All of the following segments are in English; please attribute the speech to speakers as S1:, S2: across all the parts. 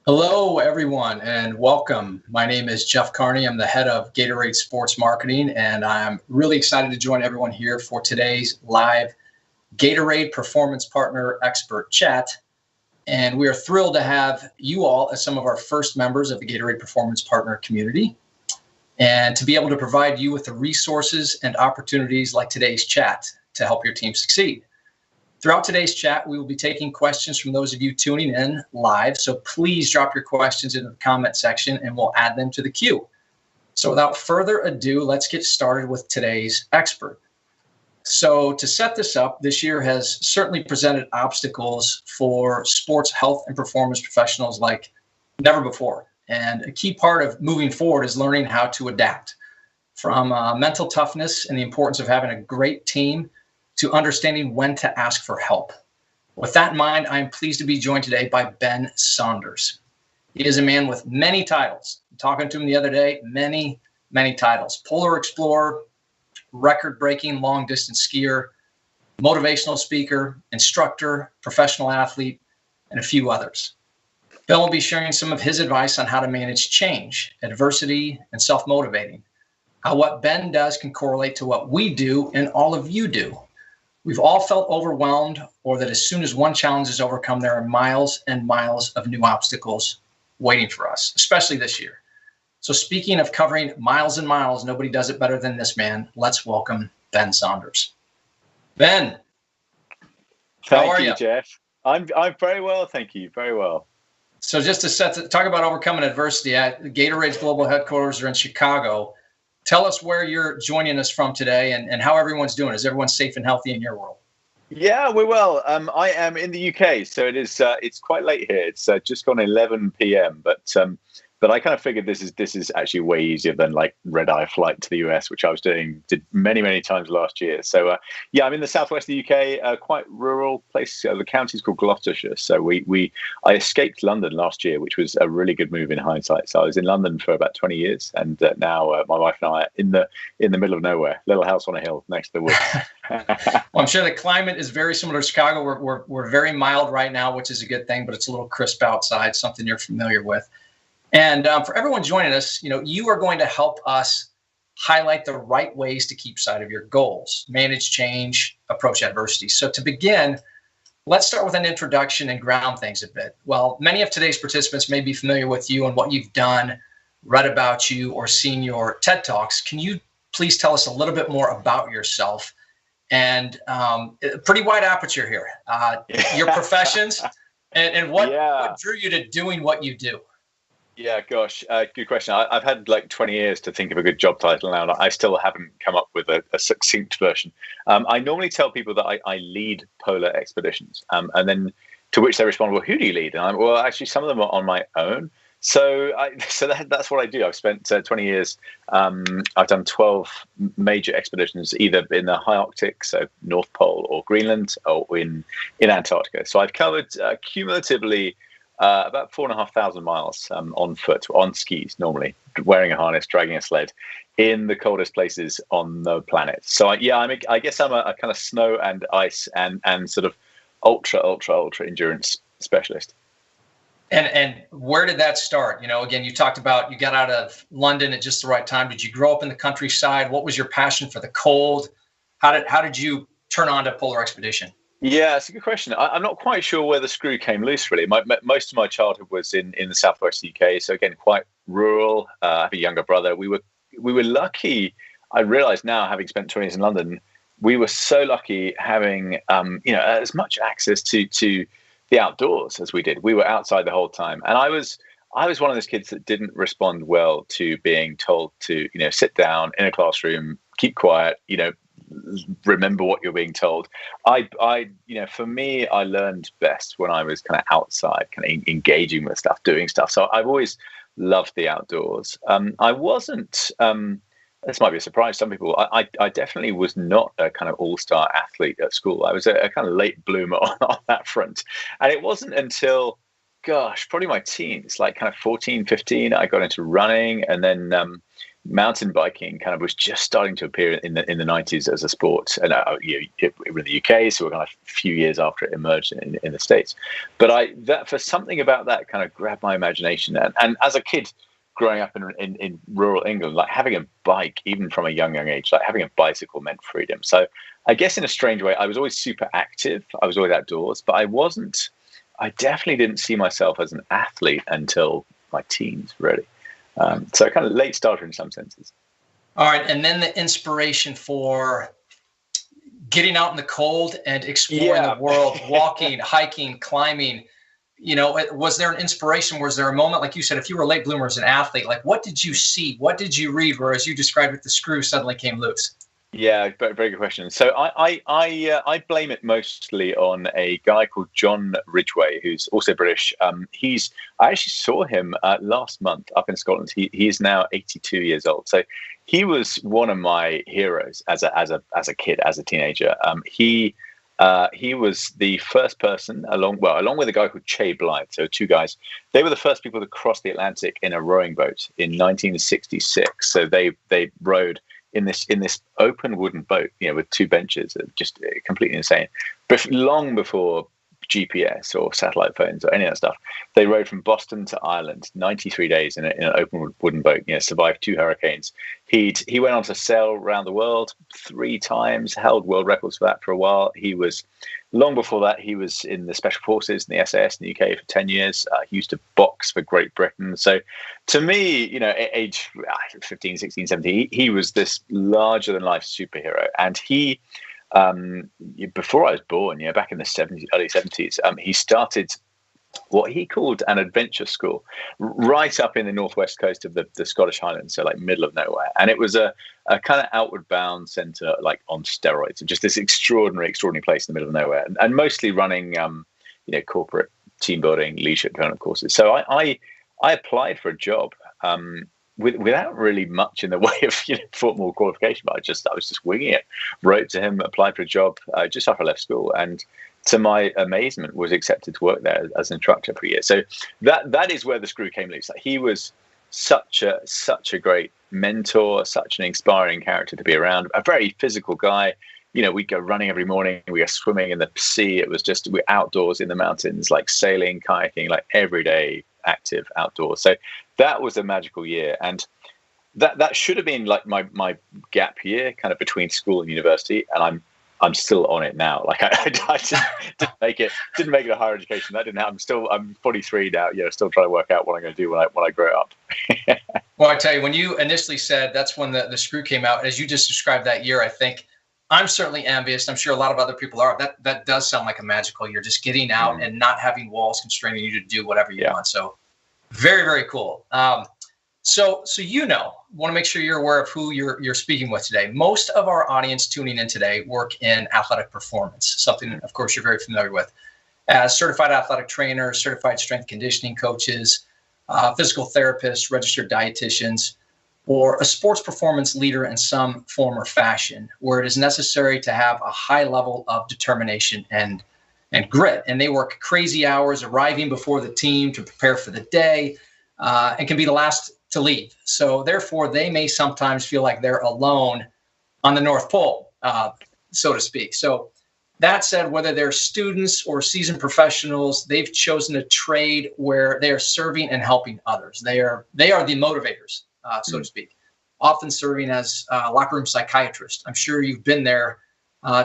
S1: Hello, everyone, and welcome. My name is Jeff Kearney. I'm the head of Gatorade Sports Marketing, and I'm really excited to join everyone here for today's live Gatorade Performance Partner Expert Chat. And we are thrilled to have you all as some of our first members of the Gatorade Performance Partner community, and to be able to provide you with the resources and opportunities like today's chat to help your team succeed. Throughout today's chat, we will be taking questions from those of you tuning in live. So please drop your questions into the comment section and we'll add them to the queue. So without further ado, let's get started with today's expert. So to set this up, this year has certainly presented obstacles for sports health and performance professionals like never before. And a key part of moving forward is learning how to adapt, from mental toughness and the importance of having a great team to understanding when to ask for help. With that in mind, I'm pleased to be joined today by Ben Saunders. He is a man with many titles. I'm talking to him the other day, many titles. Polar explorer, record-breaking long-distance skier, motivational speaker, instructor, professional athlete, and a few others. Ben will be sharing some of his advice on how to manage change, adversity, and self-motivating, how what Ben does can correlate to what we do and all of you do. We've all felt overwhelmed, or that as soon as one challenge is overcome, there are miles and miles of new obstacles waiting for us, especially this year. So speaking of covering miles and miles, nobody does it better than this man. Let's welcome Ben Saunders. Ben, how are you?
S2: Jeff. I'm very well, thank you. Very well.
S1: So just to talk about overcoming adversity, Gatorade's global headquarters are in Chicago. Tell us where you're joining us from today and how everyone's doing. Is everyone safe and healthy in your world?
S2: Yeah, we're well. I am in the UK, so it's quite late here. It's just gone 11 p.m. But I kind of figured this is actually way easier than like red-eye flight to the US, which I did many times last year. So yeah, I'm in the southwest of the UK, quite rural place. The county's called Gloucestershire. So I escaped London last year, which was a really good move in hindsight. So I was in London for about 20 years, and now my wife and I are in the middle of nowhere, little house on a hill next to the woods.
S1: Well, I'm sure the climate is very similar to Chicago. We're very mild right now, which is a good thing, but it's a little crisp outside, something you're familiar with. And for everyone joining us, you are going to help us highlight the right ways to keep sight of your goals, manage change, approach adversity. So to begin, let's start with an introduction and ground things a bit. Well, many of today's participants may be familiar with you and what you've done, read about you, or seen your TED Talks. Can you please tell us a little bit more about yourself? And pretty wide aperture here, your professions and what drew you to doing what you do?
S2: Yeah, gosh, good question. I've had like 20 years to think of a good job title now, and I still haven't come up with a succinct version. I normally tell people that I lead polar expeditions, and then to which they respond, well, who do you lead? And well, actually, some of them are on my own. So that's what I do. I've spent 20 years. I've done 12 major expeditions, either in the high Arctic, so North Pole or Greenland, or in Antarctica. So I've covered cumulatively about 4,500 miles on foot, on skis, normally wearing a harness, dragging a sled in the coldest places on the planet. So I guess I'm a kind of snow and ice and sort of ultra endurance specialist.
S1: And where did that start? Again, you talked about you got out of London at just the right time. Did you grow up in the countryside? What was your passion for the cold? How did you turn on to polar expedition?
S2: Yeah, it's a good question. I'm not quite sure where the screw came loose, really. Most of my childhood was in the southwest UK, so again, quite rural. I have a younger brother. We were lucky. I realise now, having spent 20 years in London, we were so lucky having as much access to the outdoors as we did. We were outside the whole time, and I was one of those kids that didn't respond well to being told to sit down in a classroom, keep quiet, remember what you're being told. For me, I learned best when I was kind of outside, kind of engaging with stuff, doing stuff. So I've always loved the outdoors. I wasn't, this might be a surprise to some people, I definitely was not a kind of all-star athlete at school. I was a kind of late bloomer on that front. And it wasn't until, probably my teens, like kind of 14, 15, I got into running, and then mountain biking kind of was just starting to appear in the 90s as a sport, and it was in the UK, so we're kind of a few years after it emerged in the States. But that for something about that kind of grabbed my imagination, and as a kid growing up in rural England, like having a bike, even from a young age, like having a bicycle meant freedom. So I guess in a strange way, I was always super active. I was always outdoors, but I definitely didn't see myself as an athlete until my teens, really. So kind of late starter in some senses.
S1: All right. And then the inspiration for getting out in the cold and exploring the world, walking, hiking, climbing, was there an inspiration? Was there a moment, like you said, if you were a late bloomer as an athlete, like what did you see? What did you read? Whereas you described it, the screw suddenly came loose. Yeah,
S2: very good question. So I blame it mostly on a guy called John Ridgway, who's also British. I actually saw him last month up in Scotland. He is now 82 years old. So he was one of my heroes as a kid, as a teenager. He was the first person, along with a guy called Che Blythe. So two guys. They were the first people to cross the Atlantic in a rowing boat in 1966. So they rowed in this open wooden boat, with two benches, just completely insane. But long before GPS or satellite phones or any of that stuff, they rode from Boston to Ireland, 93 days in an open wooden boat. Survived 2 hurricanes. He went on to sail around the world 3 times, held world records for that for a while. Long before that, he was in the Special Forces in the SAS in the UK for 10 years. He used to box for Great Britain. So to me, age 15, 16, 17, he was this larger than life superhero. And he, before I was born, back in the early 70s, he started what he called an adventure school right up in the northwest coast of the Scottish Highlands, so like middle of nowhere. And it was a kind of outward bound centre, like on steroids, just this extraordinary place in the middle of nowhere, and mostly running corporate team building, leadership development courses. So I applied for a job without really much in the way of formal qualification, but I was just winging it. Wrote to him, applied for a job just after I left school, and to my amazement, was accepted to work there as an instructor for a year. So that is where the screw came loose. Like, he was such a great mentor, such an inspiring character to be around. A very physical guy. We'd go running every morning. We go swimming in the sea. It was just, we're outdoors in the mountains, like sailing, kayaking, like every day, active outdoors. So that was a magical year, and that should have been like my gap year, kind of between school and university. And I'm still on it now. Like I didn't make it to higher education. That didn't happen. I'm 43 now. Still trying to work out what I'm going to do when I grow up.
S1: Well, I tell you, when you initially said that's when the screw came out, as you just described that year, I think I'm certainly envious. I'm sure a lot of other people are. That does sound like a magical year, just getting out and not having walls constraining you to do whatever you want. So very, very cool. So want to make sure you're aware of who you're speaking with today. Most of our audience tuning in today work in athletic performance, something, of course, you're very familiar with. As certified athletic trainers, certified strength conditioning coaches, physical therapists, registered dietitians, or a sports performance leader in some form or fashion, where it is necessary to have a high level of determination and grit. And they work crazy hours, arriving before the team to prepare for the day, and can be the last to leave. So therefore, they may sometimes feel like they're alone on the North Pole, so to speak. So that said, whether they're students or seasoned professionals, they've chosen a trade where they are serving and helping others. They are the motivators, so to speak, often serving as locker room psychiatrists. I'm sure you've been there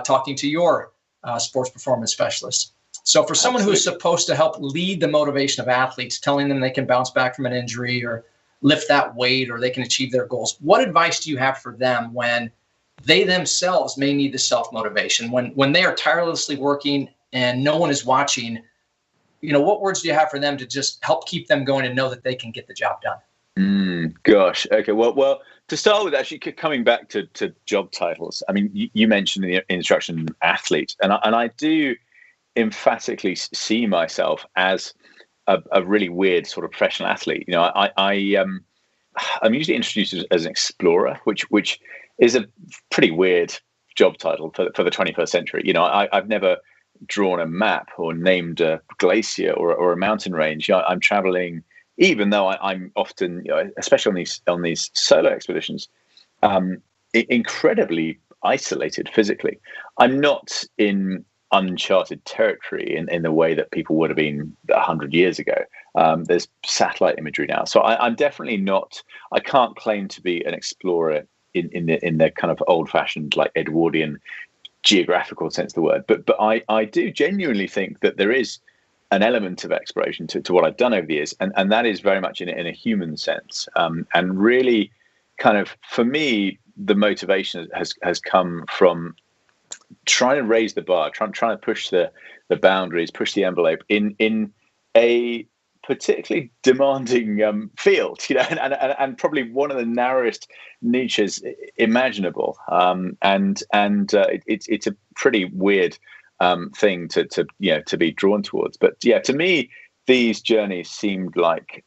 S1: talking to your sports performance specialists. So for someone who's supposed to help lead the motivation of athletes, telling them they can bounce back from an injury or lift that weight or they can achieve their goals, what advice do you have for them when they themselves may need the self-motivation, when they are tirelessly working and no one is watching? What words do you have for them to just help keep them going and know that they can get the job done?
S2: Gosh. Okay. Well, to start with, actually coming back to job titles, I mean, you mentioned in the introduction athlete, and I do emphatically see myself as a really weird sort of professional athlete. I'm usually introduced as an explorer, which is a pretty weird job title for the 21st century. I've never drawn a map or named a glacier or a mountain range. I'm traveling even though I'm often, especially on these solo expeditions, incredibly isolated physically. I'm not in uncharted territory in the way that people would have been 100 years ago. There's satellite imagery now, so I'm definitely not. I can't claim to be an explorer in the kind of old-fashioned, like, Edwardian geographical sense of the word. But I do genuinely think that there is an element of exploration to what I've done over the years, and that is very much in a human sense. And really, kind of, for me, the motivation has come from trying to raise the bar, trying to push the boundaries, push the envelope in a particularly demanding field, and probably one of the narrowest niches imaginable. It's a pretty weird thing to be drawn towards. But yeah, to me, these journeys seemed like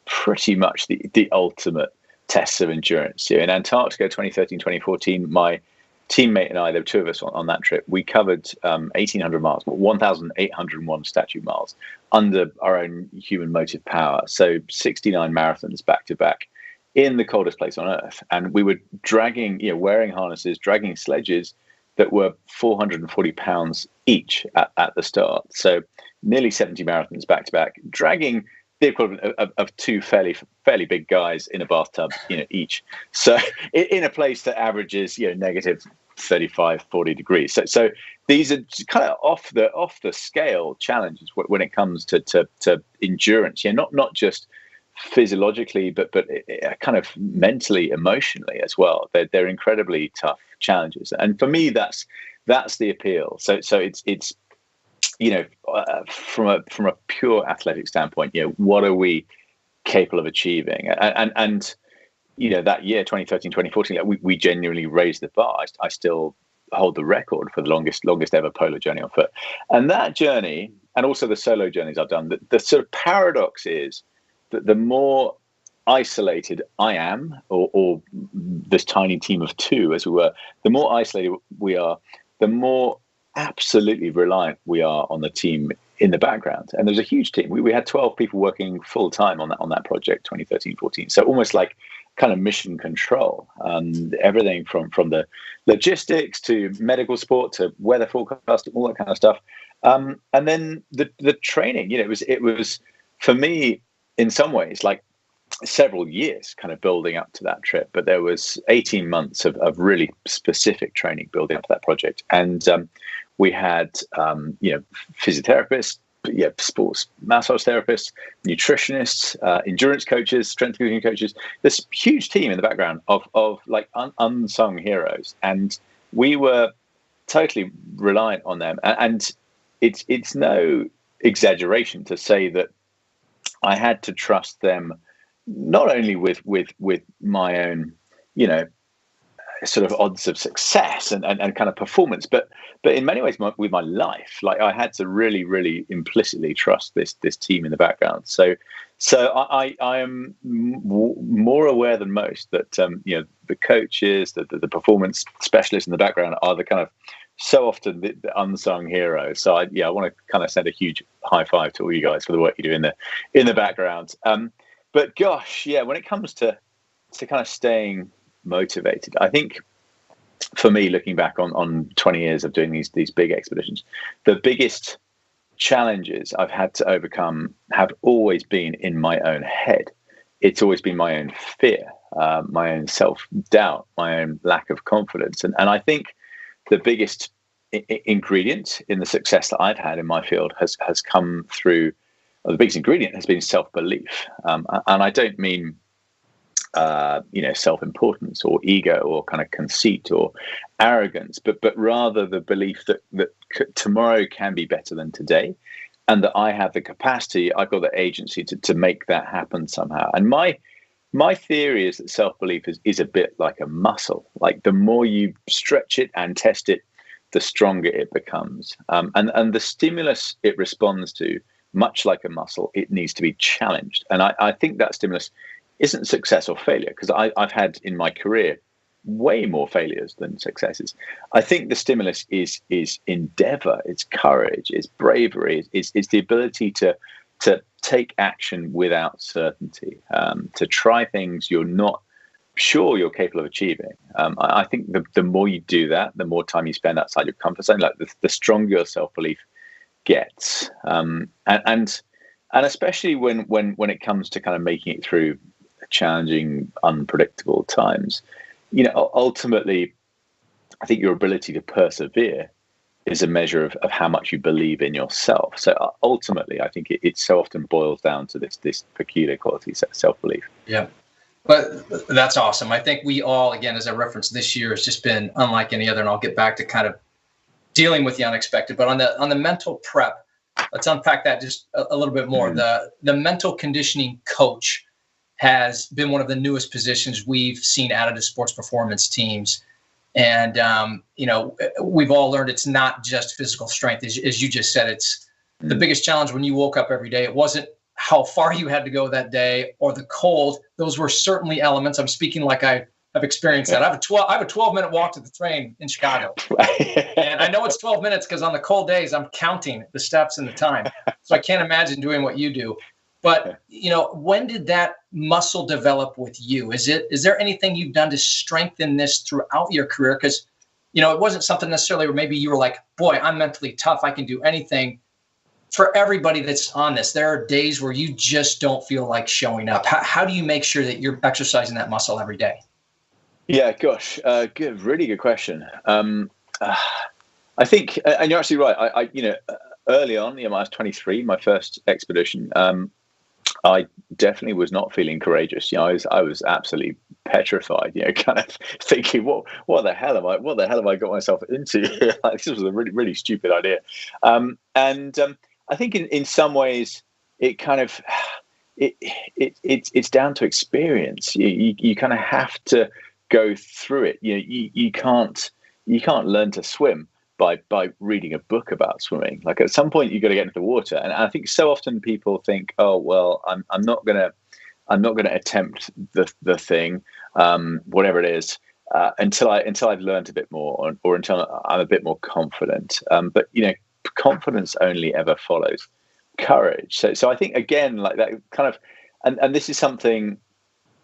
S2: pretty much the ultimate tests of endurance. In Antarctica 2013, 2014, my teammate and I, there were two of us on that trip, we covered 1,800 miles, 1,801 statute miles under our own human motive power. So 69 marathons back to back in the coldest place on Earth. And we were dragging, wearing harnesses, dragging sledges that were 440 pounds each at the start. So nearly 70 marathons back to back, dragging the equivalent of two fairly big guys in a bathtub, each. So in a place that averages, negative 35, 40 degrees. So these are kind of off the scale challenges when it comes to endurance. Not just physiologically, but kind of mentally, emotionally as well. They're incredibly tough challenges, and for me, that's the appeal. So it's from a pure athletic standpoint, what are we capable of achieving? And that year, 2013, 2014, we genuinely raised the bar. I still hold the record for the longest ever polar journey on foot. And that journey, and also the solo journeys I've done, the sort of paradox is that the more isolated I am, or this tiny team of two, as we were, the more isolated we are, the more absolutely reliant we are on the team in the background. And there's a huge team. We had 12 people working full time on that project, 2013-14. So almost like kind of mission control, everything from the logistics to medical support to weather forecasting, all that kind of stuff. And then the training, it was for me in some ways like several years kind of building up to that trip, but there was 18 months of really specific training building up to that project. And we had physiotherapists, sports massage therapists, nutritionists, endurance coaches, strength conditioning coaches, this huge team in the background of like unsung heroes. And we were totally reliant on them. And it's no exaggeration to say that I had to trust them not only with my own, sort of odds of success and kind of performance, but in many ways with my life. Like, I had to really, really implicitly trust this team in the background. So I am more aware than most that the coaches, the performance specialists in the background are the kind of so often the unsung heroes. So I want to kind of send a huge high five to all you guys for the work you do in the background. But gosh, when it comes to kind of staying motivated, I think for me, looking back on 20 years of doing these big expeditions, the biggest challenges I've had to overcome have always been in my own head. It's always been my own fear, my own self-doubt, my own lack of confidence. And I think the biggest ingredient in the success that I've had in my field has come through, or the biggest ingredient has been self-belief. And I don't mean self-importance or ego or kind of conceit or arrogance, but rather the belief that tomorrow can be better than today, and that I have the capacity, I've got the agency to make that happen somehow. And my theory is that self-belief is a bit like a muscle. Like, the more you stretch it and test it, the stronger it becomes. And the stimulus it responds to, much like a muscle, it needs to be challenged. And I think that stimulus isn't success or failure, because I've had in my career way more failures than successes. I think the stimulus is endeavor, it's courage, it's bravery, it's the ability to to take action without certainty, to try things you're not sure you're capable of achieving. I think the more you do that, the more time you spend outside your comfort zone, like the stronger your self-belief gets. And especially when it comes to kind of making it through challenging, unpredictable times, ultimately, I think your ability to persevere is a measure of how much you believe in yourself. So ultimately, I think it so often boils down to this peculiar quality, self-belief.
S1: Yeah. But that's awesome. I think we all, again, as I referenced, this year has just been unlike any other, and I'll get back to kind of dealing with the unexpected. But on the mental prep, let's unpack that just a little bit more. The mental conditioning coach has been one of the newest positions we've seen added to sports performance teams. And, we've all learned it's not just physical strength. As you just said, it's the biggest challenge when you woke up every day. It wasn't how far you had to go that day or the cold. Those were certainly elements. I'm speaking like I've experienced that. I have a 12-minute walk to the train in Chicago. And I know it's 12 minutes because on the cold days, I'm counting the steps and the time. So I can't imagine doing what you do. But, when did that muscle develop with you? Is there anything you've done to strengthen this throughout your career? Because, it wasn't something necessarily where maybe you were like, boy, I'm mentally tough, I can do anything. For everybody that's on this, there are days where you just don't feel like showing up. How do you make sure that you're exercising that muscle every day?
S2: Yeah, gosh, really good question. I think, and you're absolutely right. I early on, when I was 23, my first expedition, I definitely was not feeling courageous. I was absolutely petrified. Kind of thinking, what the hell have I got myself into? This was a really, really stupid idea. I think in some ways it kind of it's down to experience. You kind of have to go through it. You can't learn to swim by reading a book about swimming. Like at some point you got to get into the water. And I think so often people think, oh well, I'm not gonna attempt the thing, whatever it is, until I've learned a bit more or until I'm a bit more confident. But confidence only ever follows courage. So I think again, like that kind of, and this is something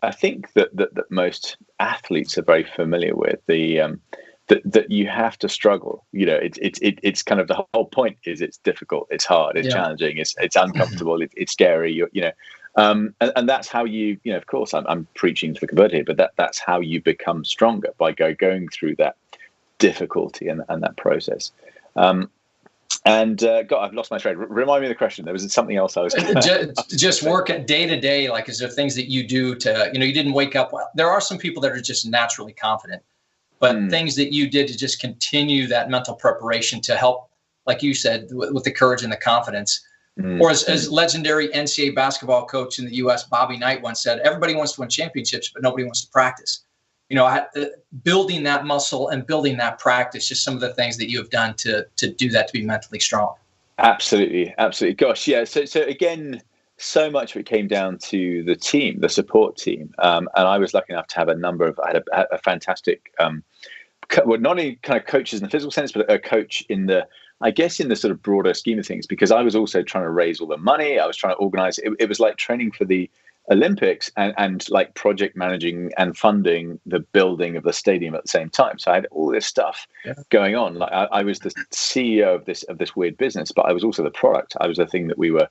S2: I think that most athletes are very familiar with. That you have to struggle. It's kind of the whole point is it's difficult, it's hard, it's challenging, it's uncomfortable, it's scary. And that's how you of course I'm preaching to the converted here, but that's how you become stronger, by going through that difficulty and that process. God, I've lost my thread. Remind me of the question. There was something else I was
S1: just work day to day. Like, is there things that you do to, you didn't wake up well? There are some people that are just naturally confident, but things that you did to just continue that mental preparation to help, like you said, with the courage and the confidence. Or as legendary NCAA basketball coach in the U.S., Bobby Knight, once said, everybody wants to win championships, but nobody wants to practice. Building that muscle and building that practice, just some of the things that you have done to do that, to be mentally strong.
S2: Absolutely. Gosh, yeah. So again, so much of it came down to the team, the support team. And I was lucky enough to have I had a fantastic, not only kind of coaches in the physical sense, but a coach in the sort of broader scheme of things, because I was also trying to raise all the money. I was trying to organize. It was like training for the Olympics and like project managing and funding the building of the stadium at the same time. So I had all this stuff going on. Like I was the CEO of this weird business, but I was also the product. I was the thing that we were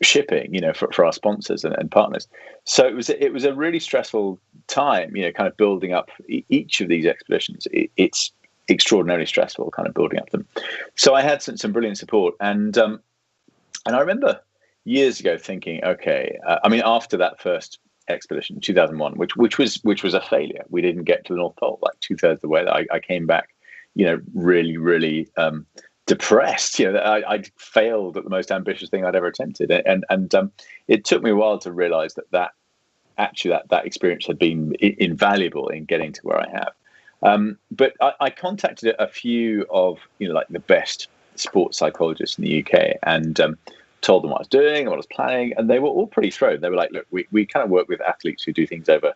S2: shipping, for our sponsors and partners. So it was a really stressful time, kind of building up each of these expeditions. It's extraordinarily stressful, kind of building up them. So I had some brilliant support, and I remember years ago thinking, okay, after that first expedition, 2001, which was a failure. We didn't get to the North Pole, like 2/3 of the way. I came back, really, really depressed. I'd failed at the most ambitious thing I'd ever attempted, and it took me a while to realize that experience had been invaluable in getting to where I have. But I contacted a few of like the best sports psychologists in the UK, and told them what I was doing and what I was planning, and they were all pretty thrilled. They were like, look, we kind of work with athletes who do things over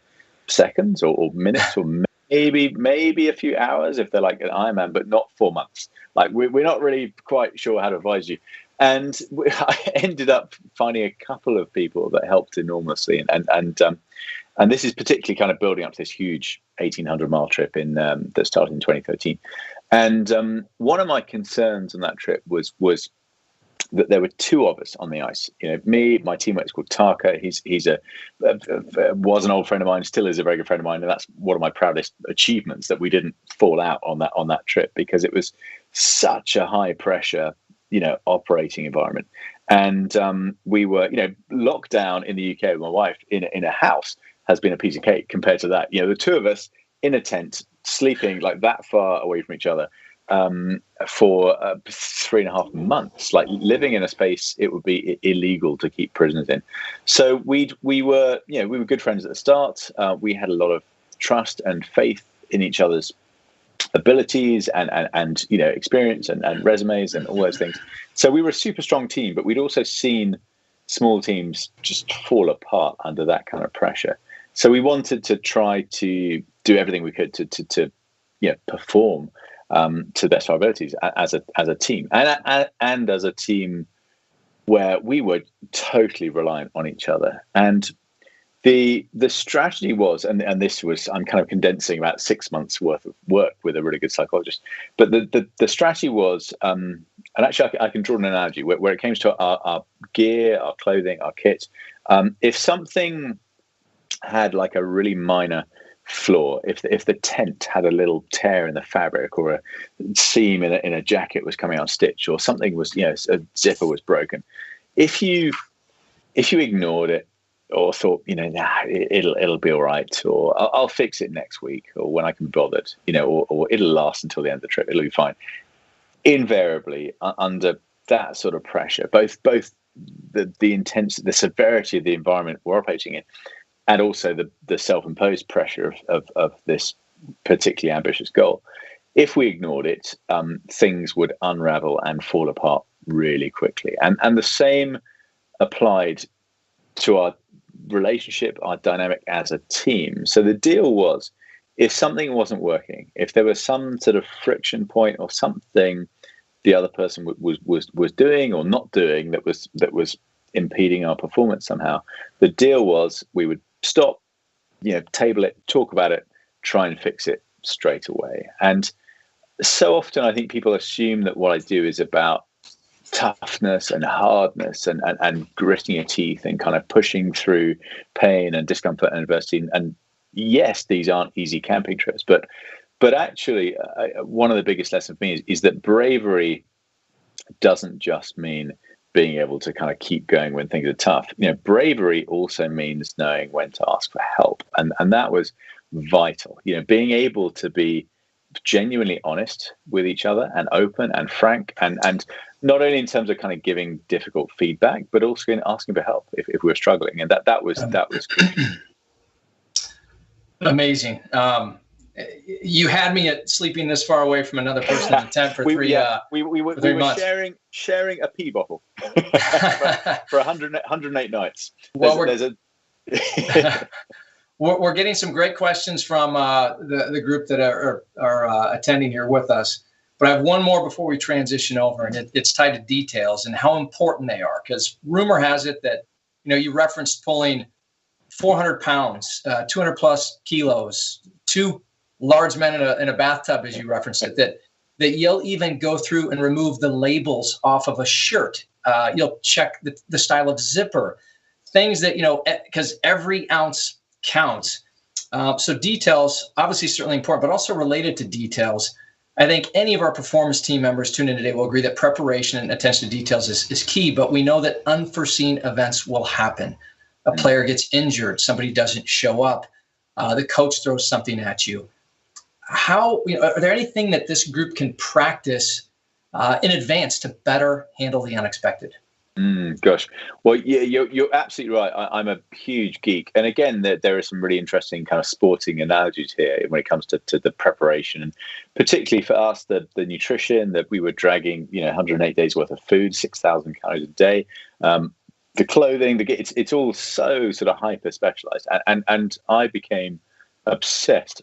S2: seconds or minutes or maybe a few hours if they're like an Ironman, but not 4 months. Like we're not really quite sure how to advise you. And I ended up finding a couple of people that helped enormously, and this is particularly kind of building up to this huge 1,800-mile trip that started in 2013. And one of my concerns on that trip was that there were two of us on the ice. Me, my teammate's called Taka. He's was an old friend of mine, still is a very good friend of mine, and that's one of my proudest achievements, that we didn't fall out on that trip, because it was such a high pressure, operating environment. And we were, locked down in the UK with my wife in a house has been a piece of cake compared to that. The two of us in a tent, sleeping like that far away from each other for 3.5 months, like living in a space it would be illegal to keep prisoners in. So we were good friends at the start. We had a lot of trust and faith in each other's abilities and experience and resumes and all those things. So we were a super strong team, but we'd also seen small teams just fall apart under that kind of pressure. So we wanted to try to do everything we could to perform to the best of our abilities as a team, and as a team where we were totally reliant on each other. And the strategy was, and this was, I'm kind of condensing about 6 months worth of work with a really good psychologist, but the strategy was, and actually I can draw an analogy where it came to our gear, our clothing, our kit. If something had like a really minor flaw, if the tent had a little tear in the fabric, or a seam in a jacket was coming unstitched, or something was, a zipper was broken, if you ignored it, or thought, it'll be all right, or I'll fix it next week, or when I can be bothered, or it'll last until the end of the trip, it'll be fine. Invariably, under that sort of pressure, both the intensity, the severity of the environment we're operating in, and also the self-imposed pressure of this particularly ambitious goal, if we ignored it, things would unravel and fall apart really quickly. And the same applied to our relationship, our dynamic as a team. So the deal was, if something wasn't working, if there was some sort of friction point or something the other person was doing or not doing that was impeding our performance somehow, the deal was we would stop, table it, talk about it, try and fix it straight away. And so often I think people assume that what I do is about toughness and hardness and gritting your teeth and kind of pushing through pain and discomfort and adversity. And yes, these aren't easy camping trips, but actually one of the biggest lessons for me is that bravery doesn't just mean being able to kind of keep going when things are tough. Bravery also means knowing when to ask for help. And that was vital. Being able to be genuinely honest with each other and open and frank, and not only in terms of kind of giving difficult feedback, but also in asking for help if we were struggling. And that was crucial.
S1: Amazing. You had me at sleeping this far away from another person in the tent for three months.
S2: Sharing a pee bottle for 108 nights.
S1: Well, we're getting some great questions from the group that are attending here with us. But I have one more before we transition over, and it's tied to details and how important they are. Because rumor has it that, you referenced pulling 400 pounds, 200 plus kilos, two large men in a bathtub, as you referenced it, that you'll even go through and remove the labels off of a shirt. You'll check the style of zipper, things that, because every ounce counts. So details, obviously certainly important, but also related to details. I think any of our performance team members tuned in today will agree that preparation and attention to details is key, but we know that unforeseen events will happen. A player gets injured, somebody doesn't show up, the coach throws something at you. How, are there anything that this group can practice in advance to better handle the unexpected?
S2: Gosh, well, yeah, you're absolutely right. I'm a huge geek, and again, there are some really interesting kind of sporting analogies here when it comes to the preparation, and particularly for us, the nutrition that we were dragging, 108 days worth of food, 6,000 calories a day, the clothing, it's all so sort of hyper specialized, and I became obsessed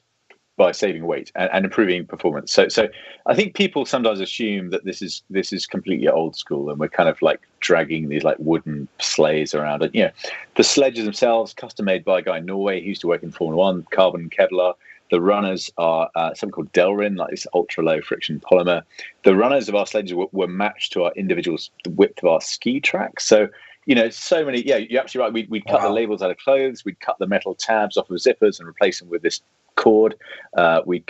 S2: by saving weight and improving performance. So I think people sometimes assume that this is completely old school, and we're kind of like dragging these like wooden sleighs around. And the sledges themselves, custom made by a guy in Norway who used to work in Formula One, carbon Kevlar. The runners are something called Delrin, like this ultra low friction polymer. The runners of our sledges were matched to our individuals, the width of our ski tracks. So so many. Yeah, you're absolutely right. We'd cut the labels out of clothes. We'd cut the metal tabs off of zippers and replace them with this cord. We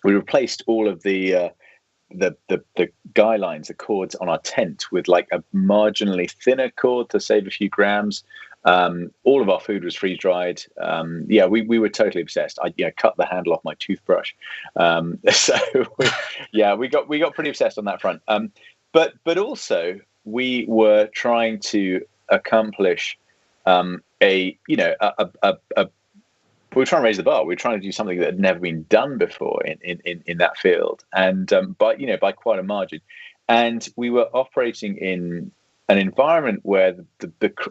S2: replaced all of the guy lines, the cords on our tent with like a marginally thinner cord to save a few grams. All of our food was freeze dried. We were totally obsessed. I cut the handle off my toothbrush. We got pretty obsessed on that front. But also we were trying to accomplish we were trying to raise the bar. We were trying to do something that had never been done before in that field, and by quite a margin. And we were operating in an environment where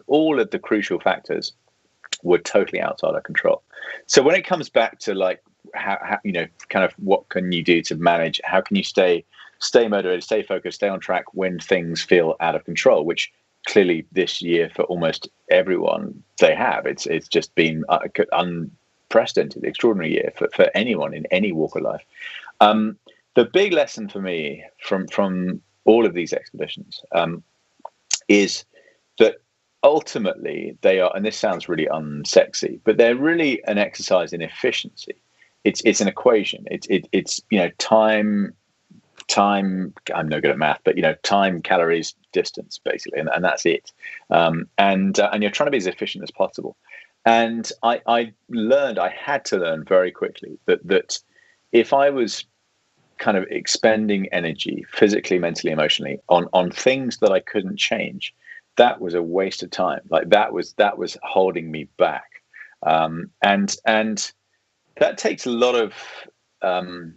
S2: all of the crucial factors were totally outside our control. So when it comes back to like how kind of what can you do to manage? How can you stay motivated, stay focused, stay on track when things feel out of control? Which clearly this year for almost everyone they have. It's just been unprecedented, extraordinary year for anyone in any walk of life. The big lesson for me from all of these expeditions is that ultimately they are, and this sounds really unsexy, but they're really an exercise in efficiency. It's an equation. It's time. I'm no good at math, but time, calories, distance, basically, and that's it. And you're trying to be as efficient as possible. And I had to learn very quickly that if I was kind of expending energy physically, mentally, emotionally on things that I couldn't change, that was a waste of time. Like that was holding me back. And that takes a lot of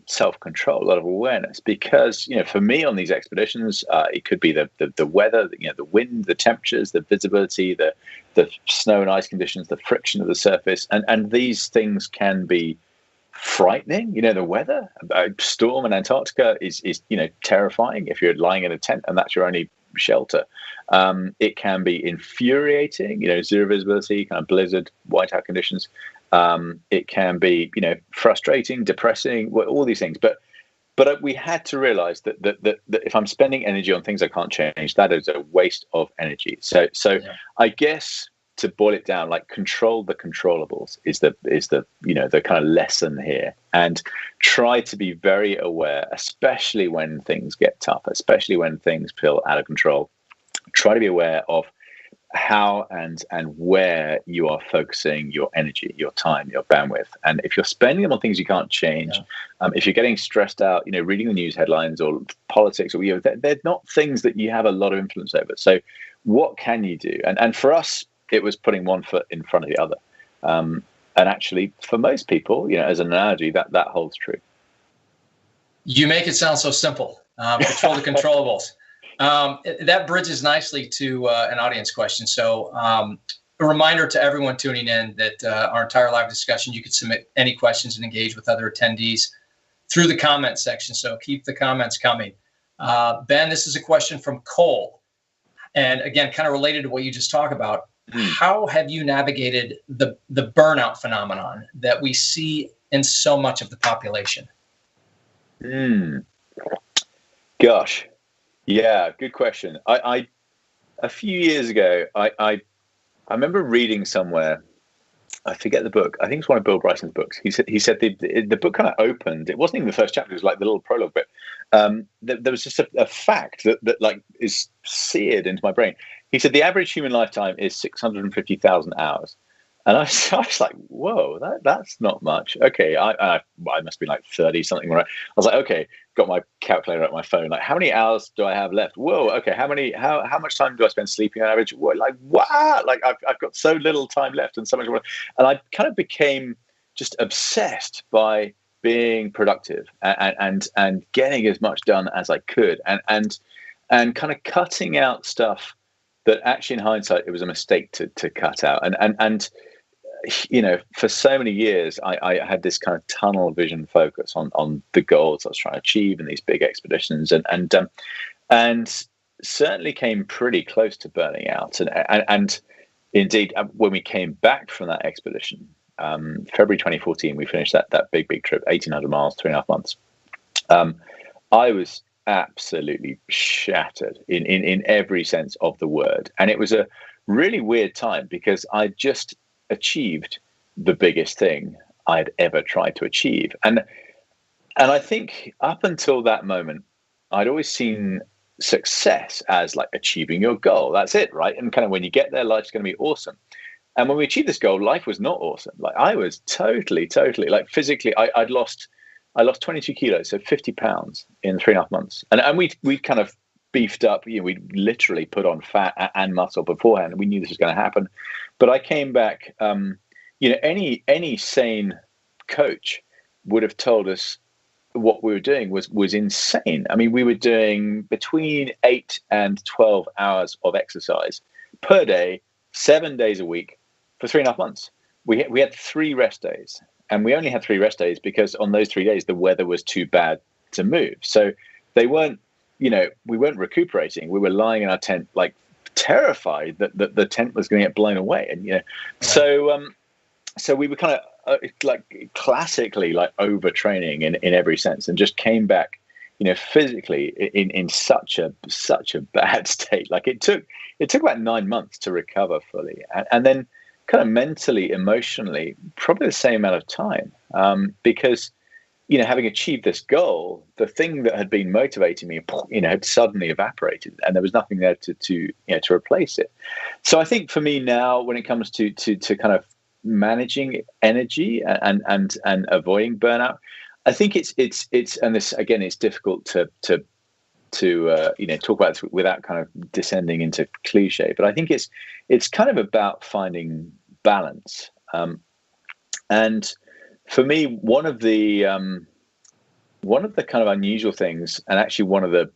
S2: self-control, a lot of awareness, because for me on these expeditions, it could be the weather, the wind, the temperatures, the visibility, the snow and ice conditions, the friction of the surface, and these things can be frightening. The weather, a storm in Antarctica is terrifying if you're lying in a tent and that's your only shelter. It can be infuriating, zero visibility, kind of blizzard, whiteout conditions. It can be, frustrating, depressing, all these things. But we had to realize that if I'm spending energy on things I can't change, that is a waste of energy. So yeah. I guess to boil it down, like control the controllables is the the kind of lesson here, and try to be very aware, especially when things get tough, especially when things feel out of control. Try to be aware of how and where you are focusing your energy, your time, your bandwidth. And if you're spending them on things you can't change, if you're getting stressed out, reading the news headlines or politics, or they're not things that you have a lot of influence over. So what can you do? And for us, it was putting one foot in front of the other. And actually, for most people, as an analogy, that holds true.
S1: You make it sound so simple. Control the controllables. That bridges nicely to an audience question. So a reminder to everyone tuning in that our entire live discussion, you can submit any questions and engage with other attendees through the comment section. So keep the comments coming. Ben, this is a question from Cole. And again, kind of related to what you just talked about. How have you navigated the burnout phenomenon that we see in so much of the population?
S2: Gosh. Yeah, good question. I a few years ago, I remember reading somewhere, I forget the book. I think it's one of Bill Bryson's books. He said the book kind of opened. It wasn't even the first chapter. It was like the little prologue bit. There was just a fact that like is seared into my brain. He said the average human lifetime is 650,000 hours. And I was like, whoa, that's not much. Okay, I must be like 30 something, right? I was like, okay, got my calculator at my phone. Like, how many hours do I have left? Whoa, okay, how much time do I spend sleeping on average? Whoa, like, wow, like I've got so little time left and so much more. And I kind of became just obsessed by being productive and getting as much done as I could, and kind of cutting out stuff that actually in hindsight it was a mistake to cut out. And for so many years, I had this kind of tunnel vision focus on the goals I was trying to achieve in these big expeditions, and certainly came pretty close to burning out. And indeed, when we came back from that expedition, February 2014, we finished that big trip, 1,800 miles, 3.5 months. I was absolutely shattered in every sense of the word, and it was a really weird time because I just achieved the biggest thing I'd ever tried to achieve, and I think up until that moment, I'd always seen success as like achieving your goal. That's it, right? And kind of when you get there, life's going to be awesome. And when we achieved this goal, life was not awesome. Like I was totally like physically, I lost 22 kilos, so 50 pounds in 3.5 months. And we kind of beefed up, we literally put on fat and muscle beforehand. We knew this was going to happen. But I came back, any sane coach would have told us what we were doing was insane. I mean, we were doing between 8 and 12 hours of exercise per day, 7 days a week for 3.5 months. We had 3 rest days. And we only had 3 rest days because on those 3 days, the weather was too bad to move. So they weren't, we weren't recuperating. We were lying in our tent, like terrified that the tent was going to get blown away. And, right. So we were kind of like classically like overtraining in every sense, and just came back, physically in such a bad state. Like it took about 9 months to recover fully. And then kind of mentally, emotionally, probably the same amount of time, because, having achieved this goal, the thing that had been motivating me, had suddenly evaporated, and there was nothing there to replace it. So I think for me now, when it comes to kind of managing energy and avoiding burnout, I think it's and this again, it's difficult to talk about this without kind of descending into cliche, but I think it's kind of about finding balance. And for me, one of the kind of unusual things, and actually one of the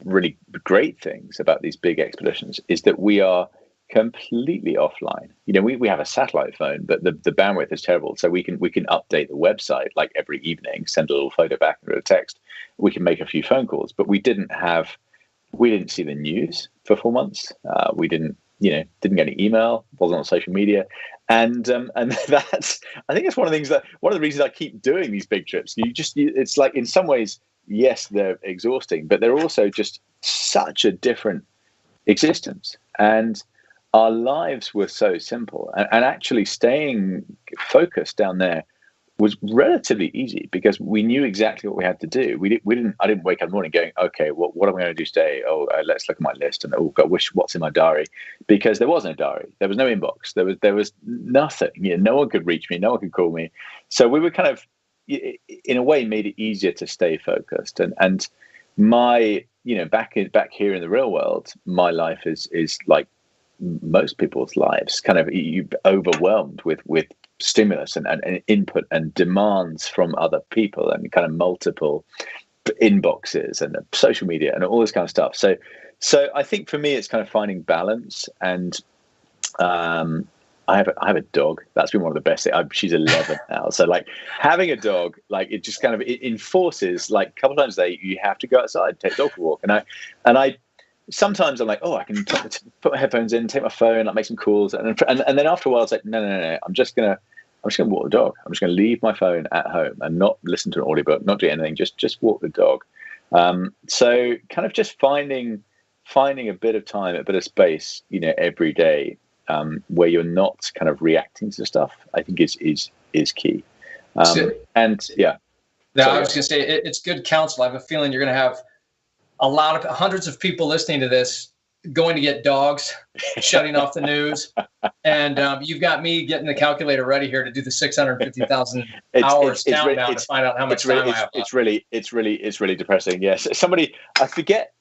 S2: really great things about these big expeditions, is that we are completely offline. We have a satellite phone, but the bandwidth is terrible. So we can update the website like every evening, send a little photo back and a text. We can make a few phone calls, but we didn't see the news for 4 months. We didn't get any email, wasn't on social media. And that's, I think it's one of the reasons I keep doing these big trips. It's like, in some ways, yes, they're exhausting, but they're also just such a different existence. And our lives were so simple, and actually staying focused down there was relatively easy because we knew exactly what we had to do. I didn't wake up in the morning going, okay, what am I going to do today? Let's look at my list, and God, what's in my diary, because there was no diary, there was no inbox, there was nothing. No one could reach me, no one could call me. So we were kind of, in a way, made it easier to stay focused. And my, back here in the real world, my life is like most people's lives, kind of you overwhelmed with stimulus and input and demands from other people, and kind of multiple inboxes and social media and all this kind of stuff. So I think for me, it's kind of finding balance. And I have a dog. That's been one of the best things. She's 11 now. So like having a dog, like it just kind of it enforces, like a couple of times a day, you have to go outside, take the dog for a walk. And I sometimes I'm like, I can put my headphones in, take my phone, like make some calls. And then after a while, it's like, no. I'm just gonna walk the dog. I'm just gonna leave my phone at home and not listen to an audiobook, not do anything, just walk the dog. So kind of just finding a bit of time, a bit of space, every day, where you're not kind of reacting to stuff, I think is key. And yeah.
S1: Now, I was going to say, it's good counsel. I have a feeling you're going to have hundreds of people listening to this going to get dogs, shutting off the news, and you've got me getting the calculator ready here to do the 650,000 hours countdown to find out how much time I have left.
S2: It's really depressing. Yes, somebody, I forget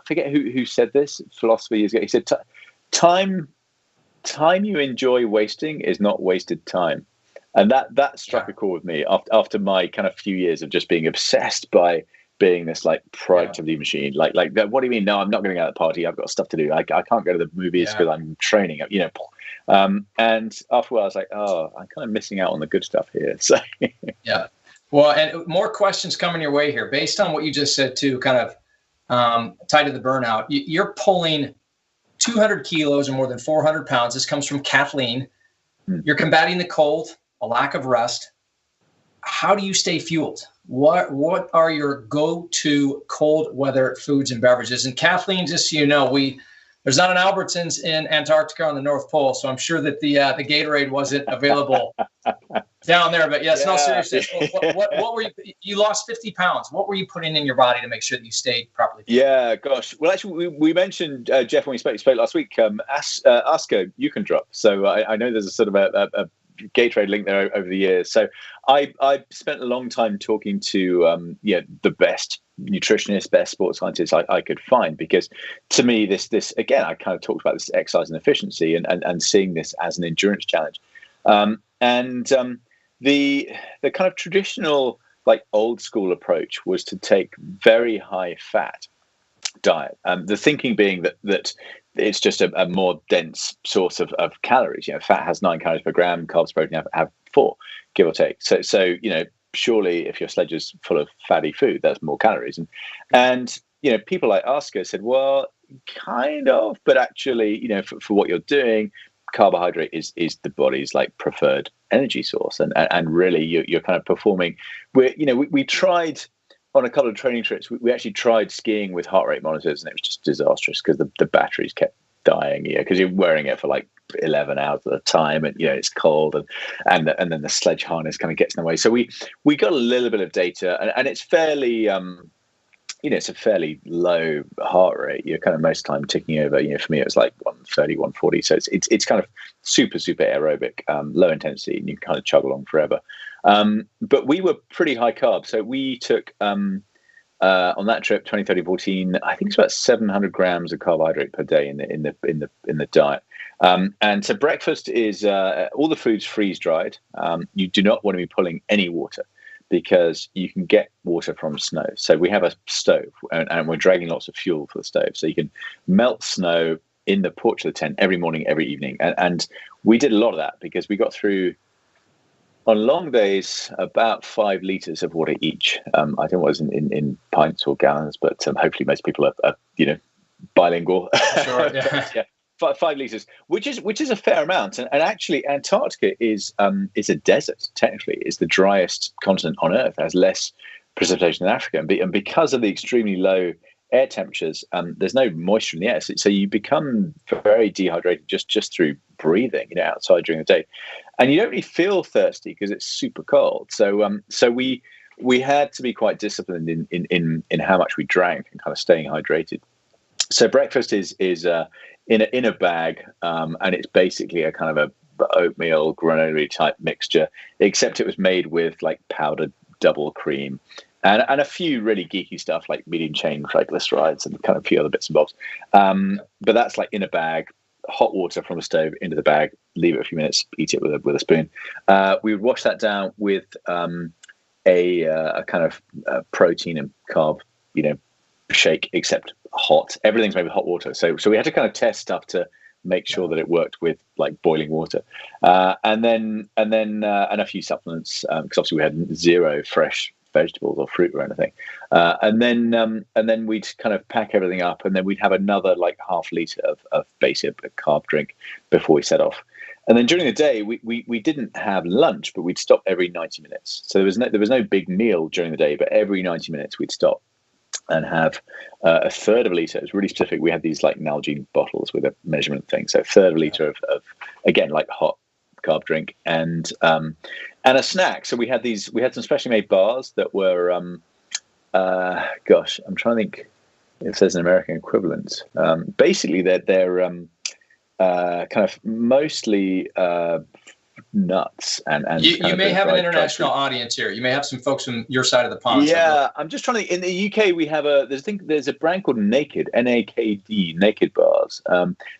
S2: who said this philosophy years ago. He said, "Time you enjoy wasting is not wasted time," and that struck a chord with me after my kind of few years of just being obsessed by being this like productivity machine. Like that. What do you mean? No, I'm not going out to the party. I've got stuff to do. I can't go to the movies because I'm training. And after a while, I was like, oh, I'm kind of missing out on the good stuff here. So
S1: yeah. Well, and more questions coming your way here based on what you just said too, kind of tied to the burnout. You're pulling 200 kilos or more than 400 pounds. This comes from Kathleen. You're combating the cold, a lack of rest. How do you stay fueled? What are your go-to cold weather foods and beverages? And Kathleen, just so you know, there's not an Albertsons in Antarctica on the North Pole, so I'm sure that the Gatorade wasn't available down there. But yes, no, seriously, what were you lost 50 pounds? What were you putting in your body to make sure that you stayed properly?
S2: Yeah, gosh. Well, actually, we mentioned, Jeff, when we spoke last week, Asko, you can drop. So I know there's a sort of a Gatorade link there over the years. So I spent a long time talking to the best nutritionists, best sports scientists I could find, because to me this again, I kind of talked about this exercise and efficiency and seeing this as an endurance challenge. The kind of traditional, like old school approach was to take very high fat diet. The thinking being that it's just a more dense source of calories. Fat has 9 calories per gram, carbs, protein have 4, give or take. So surely if your sledge is full of fatty food, that's more calories. And people like Asko said, well, kind of, but actually, for what you're doing, carbohydrate is the body's like preferred energy source, and really you're kind of performing. We tried on a couple of training trips. We actually tried skiing with heart rate monitors, and it was just disastrous because the batteries kept dying. Because you're wearing it for like 11 hours at a time, and it's cold, and then the sledge harness kind of gets in the way. So we got a little bit of data, and it's fairly it's a fairly low heart rate. You're kind of most of the time ticking over. For me, it was like 130, 140. So it's kind of super aerobic, low intensity, and you kind of chug along forever. But we were pretty high carb. So we took on that trip, 2013, 14, I think it's about 700 grams of carbohydrate per day in the diet. And so breakfast is all the food's freeze dried. You do not want to be pulling any water, because you can get water from snow. So we have a stove, and we're dragging lots of fuel for the stove. So you can melt snow in the porch of the tent every morning, every evening. And we did a lot of that because we got through, on long days, about 5 liters of water each. I don't know what it was in pints or gallons, but hopefully most people are bilingual.
S1: Sure, yeah.
S2: Yeah. 5 liters, which is a fair amount, and actually Antarctica is a desert. Technically, it's the driest continent on Earth. It has less precipitation than Africa, and because of the extremely low air temperatures, there's no moisture in the air, so you become very dehydrated just through breathing, outside during the day, and you don't really feel thirsty because it's super cold. So we had to be quite disciplined in how much we drank and kind of staying hydrated. So breakfast is in a bag, and it's basically a kind of a oatmeal granola type mixture, except it was made with like powdered double cream and a few really geeky stuff like medium chain triglycerides and kind of a few other bits and bobs. But that's like in a bag, hot water from the stove into the bag, leave it a few minutes, eat it with a spoon. We would wash that down with a kind of protein and carb, shake, except hot. Everything's made with hot water, so we had to kind of test stuff to make sure that it worked with like boiling water, and then a few supplements, because obviously we had 0 fresh vegetables or fruit or anything, and then we'd kind of pack everything up, and then we'd have another like half liter of basic carb drink before we set off. And then during the day, we didn't have lunch, but we'd stop every 90 minutes. So there was no big meal during the day, but every 90 minutes we'd stop and have a third of a liter. It was really specific. We had these like Nalgene bottles with a measurement thing. So a third of a liter of again, like hot carb drink and a snack. So we had some specially made bars that were, gosh, I'm trying to think if there's an American equivalent. Basically they're kind of mostly nuts and
S1: you may have an international audience here. You may have some folks from your side of the pond.
S2: Yeah, I'm just trying to. In the UK, we have there's a brand called Naked, NAKD, Naked bars.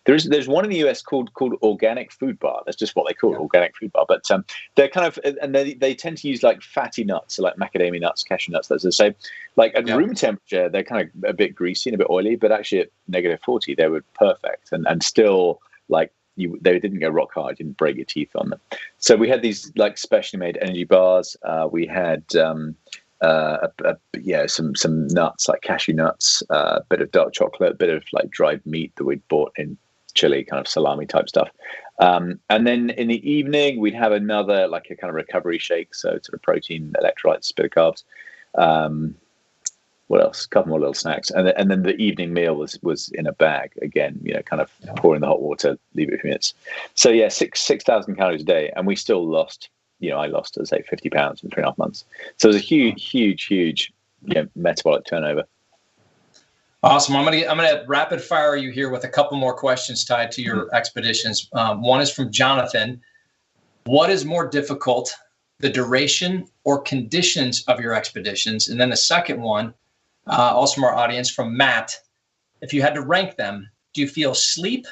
S2: There's one in the US called Organic Food Bar. That's just what they call it, Organic Food Bar. But they're kind of, and they tend to use like fatty nuts, so like macadamia nuts, cashew nuts. That's the same. Like at room temperature, they're kind of a bit greasy and a bit oily, but actually at -40, they were perfect and still like they didn't go rock hard. You didn't break your teeth on them. So we had these like specially made energy bars. We had some nuts like cashew nuts, a bit of dark chocolate, a bit of like dried meat that we'd bought in Chile, kind of salami type stuff. And then in the evening we'd have another like a kind of recovery shake, so sort of protein, electrolytes, a bit of carbs. What else? A couple more little snacks, and then the evening meal was in a bag again. Kind of pour in the hot water, leave it a few minutes. So yeah, 6,000 calories a day, and we still lost. I lost, let's say, 50 pounds in 3.5 months. So it was a huge metabolic turnover.
S1: Awesome. I'm gonna rapid fire you here with a couple more questions tied to your expeditions. One is from Jonathan. What is more difficult, the duration or conditions of your expeditions? And then the second one, also from our audience, from Matt. If you had to rank them, do you feel sleep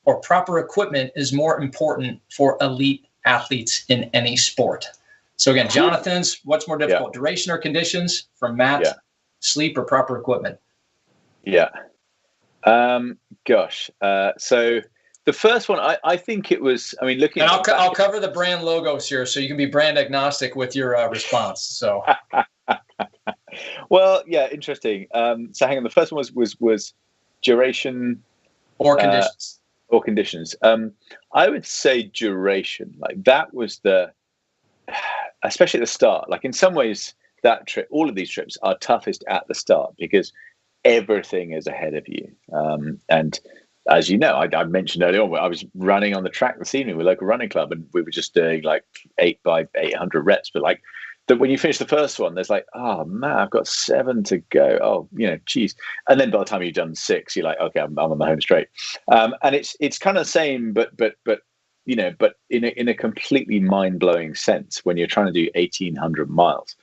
S1: or proper equipment is more important for elite athletes in any sport? So again, Jonathan's, what's more difficult, duration or conditions? From Matt, sleep or proper equipment?
S2: Yeah. So the first one, I think it was, looking
S1: and I'll cover the brand logos here so you can be brand agnostic with your response. So.
S2: Well, yeah, interesting. So hang on, the first one was duration
S1: or conditions.
S2: Or conditions. I would say duration. Like that was especially at the start. Like in some ways, that trip, all of these trips are toughest at the start because everything is ahead of you. And as you know, I mentioned earlier on, I was running on the track this evening with a local running club, and we were just doing like 8 by 800 reps. But like when you finish the first one, there's like, oh man, I've got 7 to go. Oh, geez. And then by the time you've done 6, you're like, okay, I'm on the home straight. And it's kind of the same, but in a completely mind blowing sense when you're trying to do 1,800 miles.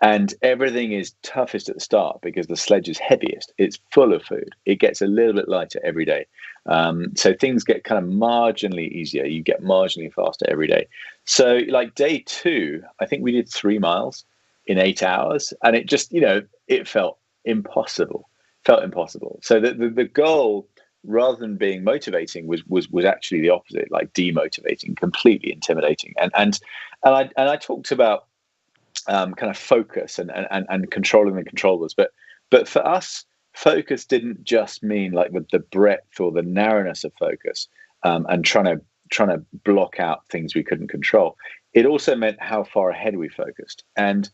S2: And everything is toughest at the start because the sledge is heaviest. It's full of food. It gets a little bit lighter every day. So things get kind of marginally easier. You get marginally faster every day. So like day 2, I think we did 3 miles in 8 hours. And it just, it felt impossible. So the goal, rather than being motivating, was actually the opposite, like demotivating, completely intimidating. And I talked about kind of focus and controlling the controllables, but for us, focus didn't just mean like the breadth or the narrowness of focus, and trying to block out things we couldn't control. It also meant how far ahead we focused. And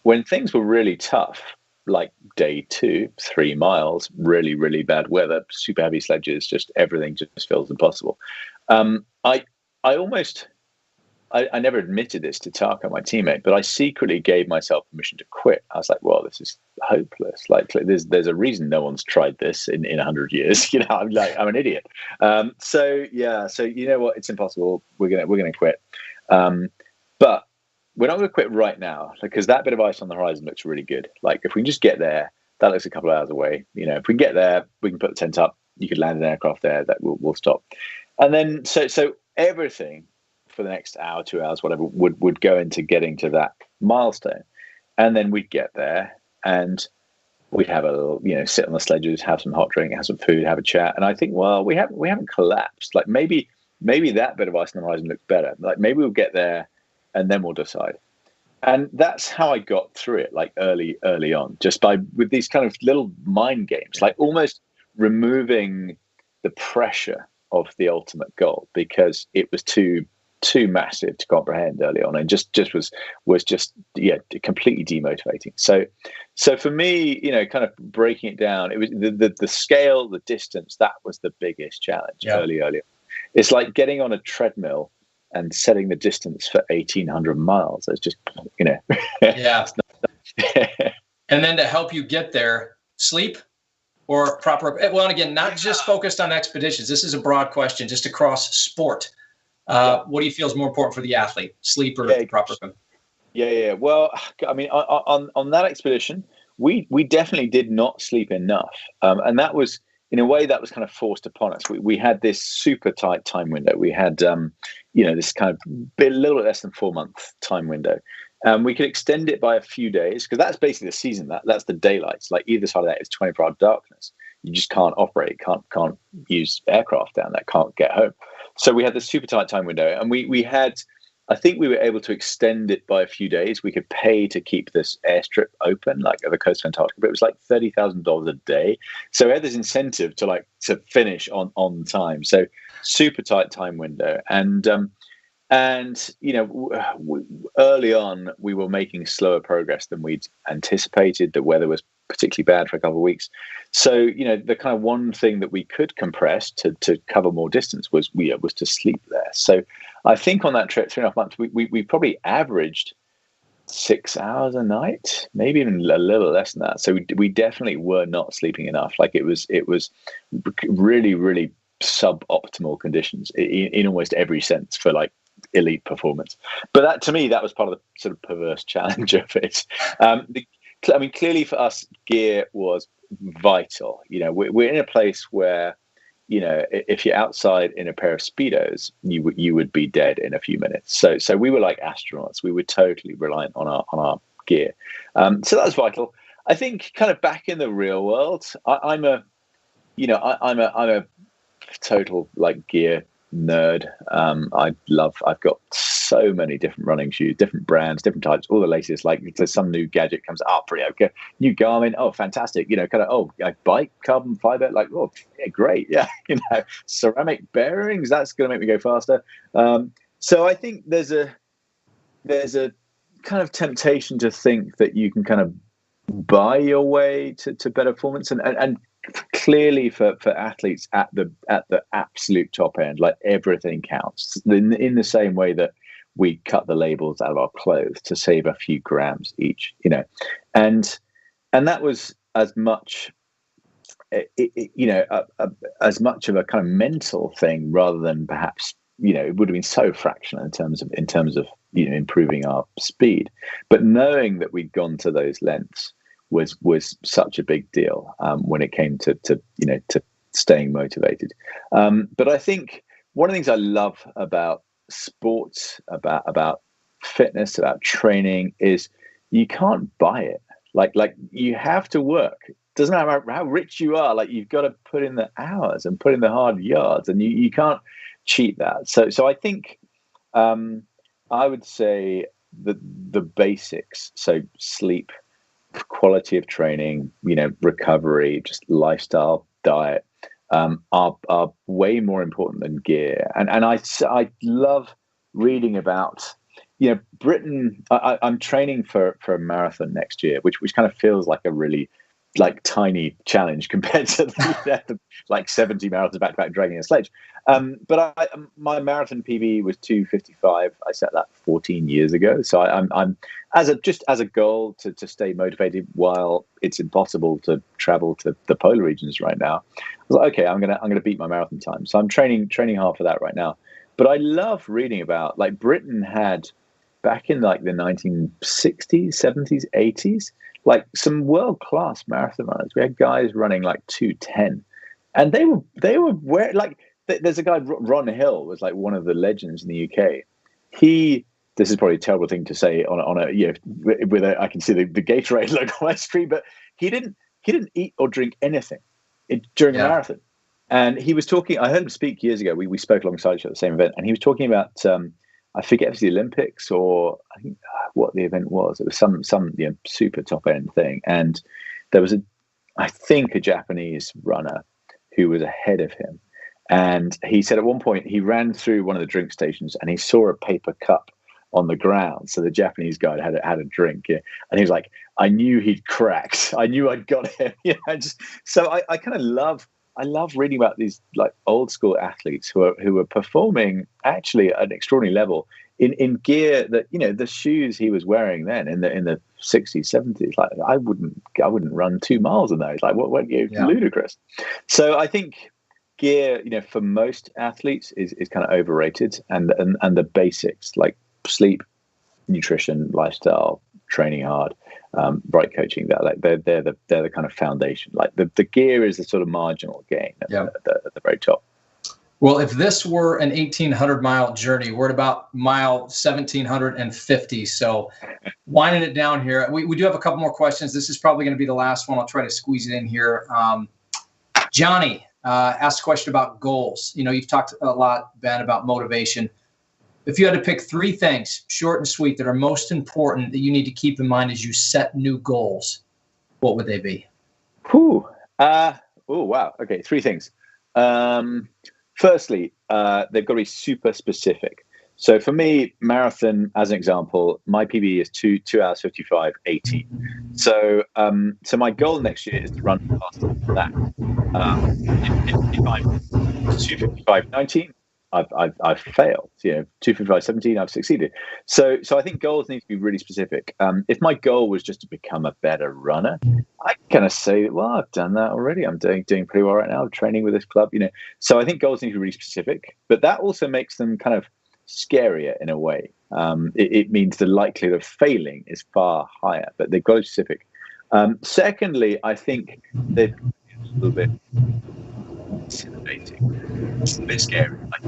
S2: when things were really tough, like day 2, 3 miles, really, really bad weather, super heavy sledges, just everything just feels impossible. I never admitted this to Taka, my teammate, but I secretly gave myself permission to quit. I was like, well, this is hopeless. Like there's a reason no one's tried this in 100 years. I'm an idiot. So you know what? It's impossible. We're gonna quit. But we're not going to quit right now because that bit of ice on the horizon looks really good. Like if we can just get there, that looks a couple of hours away. If we can get there, we can put the tent up. You could land an aircraft there. That we'll stop. And then so everything for the next hour, 2 hours, whatever, would go into getting to that milestone. And then we'd get there and we'd have a little, sit on the sledges, have some hot drink, have some food, have a chat. And I think, well, we haven't collapsed. Like maybe that bit of ice on the horizon looks better. Like maybe we'll get there and then we'll decide. And that's how I got through it, like early on, just with these kind of little mind games, like almost removing the pressure of the ultimate goal because it was too massive to comprehend early on, and just was just completely demotivating. So for me, kind of breaking it down, it was the scale, the distance, that was the biggest challenge early on. It's like getting on a treadmill and setting the distance for 1,800 miles. It's just
S1: yeah. And then to help you get there, sleep or proper, well, and again, not just focused on expeditions. This is a broad question, just across sport. What do you feel is more important for the athlete, sleep or proper?
S2: Yeah. Well, on that expedition, we definitely did not sleep enough, and that was, in a way, that was kind of forced upon us. We had this super tight time window. We had this kind of a little bit less than 4-month time window. We could extend it by a few days because that's basically the season. That's the daylights. Like either side of that is 24-hour darkness. you just can't operate, can't use aircraft down there, can't get home. So we had this super tight time window, and we had, I think we were able to extend it by a few days. We could pay to keep this airstrip open, like at the coast of Antarctica, but it was like $30,000 a day. So we had this incentive to finish on time. So super tight time window, and early on we were making slower progress than we'd anticipated. The weather was particularly bad for a couple of weeks. So, the kind of one thing that we could compress to cover more distance was to sleep there. So I think on that trip, 3.5 months, we probably averaged 6 hours a night, maybe even a little less than that. So we definitely were not sleeping enough. Like it was really, really suboptimal conditions in almost every sense for like elite performance. But that, to me, that was part of the sort of perverse challenge of it. Clearly for us, gear was vital. We're in a place where, if you're outside in a pair of Speedos, you would be dead in a few minutes. So we were like astronauts. We were totally reliant on our gear. So that was vital. I think kind of back in the real world, I'm a total like gear nerd. I've got so many different running shoes, different brands, different types, all the latest. Like there's some new gadget comes up, pretty okay. New Garmin, oh fantastic, bike, carbon fiber, like oh yeah, great, yeah, ceramic bearings, that's going to make me go faster. So I think there's a kind of temptation to think that you can kind of buy your way to better performance, and clearly for athletes at the absolute top end, like everything counts in the same way that we cut the labels out of our clothes to save a few grams each, and that was as much as much of a kind of mental thing rather than perhaps it would have been so fractional in terms of improving our speed, but knowing that we'd gone to those lengths was such a big deal when it came to staying motivated. But I think one of the things I love about sports, about fitness, about training is you can't buy it. Like you have to work. Doesn't matter how rich you are. Like you've got to put in the hours and put in the hard yards, and you can't cheat that. So I think I would say the basics. So sleep, quality of training, recovery, just lifestyle, diet, are way more important than gear. And I love reading about, Britain. I'm training for a marathon next year, which kind of feels like a really like tiny challenge compared to the like 70 marathons back to back dragging a sledge. But my marathon PB was 2:55. I set that 14 years ago. So I'm as a goal to stay motivated while it's impossible to travel to the polar regions right now. I was like, okay, I'm gonna beat my marathon time. So I'm training hard for that right now. But I love reading about, like, Britain had back in like the 1960s, 70s, 80s, like some world-class marathon runners. We had guys running like 2:10, and they were like, there's a guy, Ron Hill, was like one of the legends in the UK. This is probably a terrible thing to say on a I can see the Gatorade logo on my screen, but he didn't eat or drink anything during a marathon. And he was talking, I heard him speak years ago. We spoke alongside each other at the same event, and he was talking about, I forget if it was the Olympics or I think what the event was. It was some super top end thing. And there was I think a Japanese runner who was ahead of him. And he said at one point he ran through one of the drink stations and he saw a paper cup on the ground. So the Japanese guy had a drink, and he was like, I knew he'd cracked. I knew I'd got him. So I kind of love reading about these like old school athletes who are performing actually at an extraordinary level in gear that, the shoes he was wearing then in the 60s, 70s, like I wouldn't run 2 miles in those. Like what ludicrous. So I think gear, for most athletes is kind of overrated, and the basics like sleep, nutrition, lifestyle, training hard, right coaching, that like they're the kind of foundation. Like the gear is the sort of marginal gain at the very top.
S1: Well, if this were an 1,800-mile journey, we're at about mile 1,750. So winding it down here, we do have a couple more questions. This is probably going to be the last one. I'll try to squeeze it in here. Johnny asked a question about goals. You've talked a lot, Ben, about motivation. If you had to pick 3 things, short and sweet, that are most important that you need to keep in mind as you set new goals, what would they be?
S2: Oh, wow. Okay, 3 things. Firstly, they've got to be super specific. So for me, marathon, as an example, my PB is 2 hours 55:18. So my goal next year is to run faster than that. If I'm 2:55:19, I've failed. 2:55:17, I've succeeded. So I think goals need to be really specific. If my goal was just to become a better runner, I kind of say, well, I've done that already. I'm doing pretty well right now. I'm training with this club. So I think goals need to be really specific, but that also makes them kind of scarier in a way. It means the likelihood of failing is far higher, but they've got to be specific. Secondly, I think they've a little bit intimidating. It's a bit scary. Like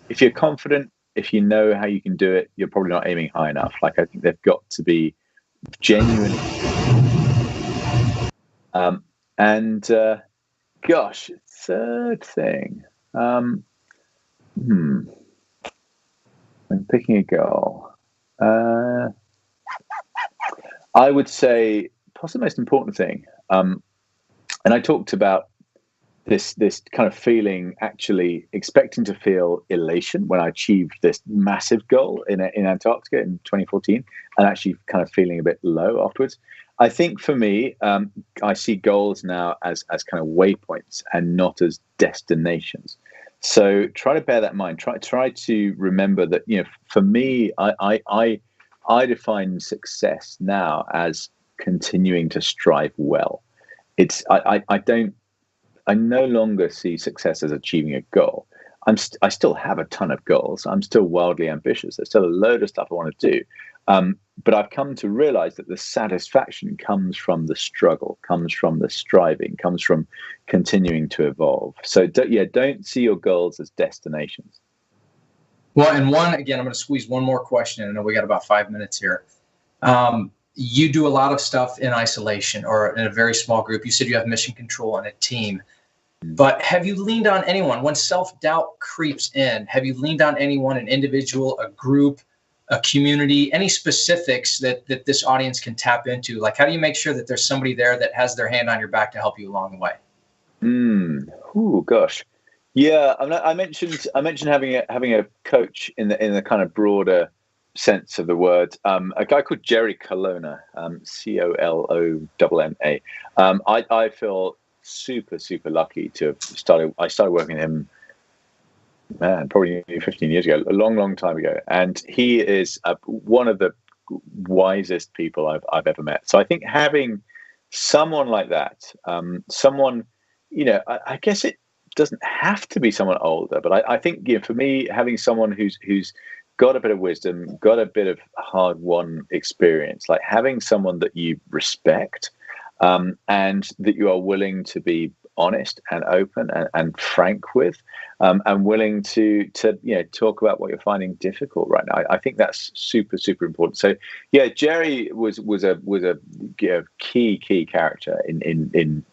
S2: if you're confident, if you know how you can do it, you're probably not aiming high enough. Like I think they've got to be genuinely. Gosh, third thing. I'm picking a goal. I would say possibly the most important thing. And I talked about this kind of feeling, actually expecting to feel elation when I achieved this massive goal in Antarctica in 2014, and actually kind of feeling a bit low afterwards. I think for me, I see goals now as kind of waypoints and not as destinations. So try to bear that in mind. Try to remember that, for me, I define success now as continuing to strive well. I no longer see success as achieving a goal. I still have a ton of goals. I'm still wildly ambitious. There's still a load of stuff I want to do. But I've come to realize that the satisfaction comes from the struggle, comes from the striving, comes from continuing to evolve. So don't see your goals as destinations.
S1: Well, and I'm going to squeeze one more question in. I know we got about 5 minutes here. You do a lot of stuff in isolation or in a very small group. You said you have mission control and a team. But have you leaned on anyone when self-doubt creeps in? Have you leaned on anyone, an individual, a group, a community, any specifics that this audience can tap into? Like, how do you make sure that there's somebody there that has their hand on your back to help you along the way?
S2: Oh gosh, yeah. I mentioned having a coach in the kind of broader sense of the word. A guy called Jerry Colonna, Colonna. I feel super lucky to have started. I started working with him, probably 15 years ago, a long time ago, and he is one of the wisest people I've ever met. So I think having someone like that, someone, I guess it doesn't have to be someone older, but I think for me, having someone who's got a bit of wisdom, got a bit of hard-won experience, like having someone that you respect, and that you are willing to be honest and open and frank with, and willing to talk about what you're finding difficult right now. I think that's super important. So yeah, Jerry was a key character in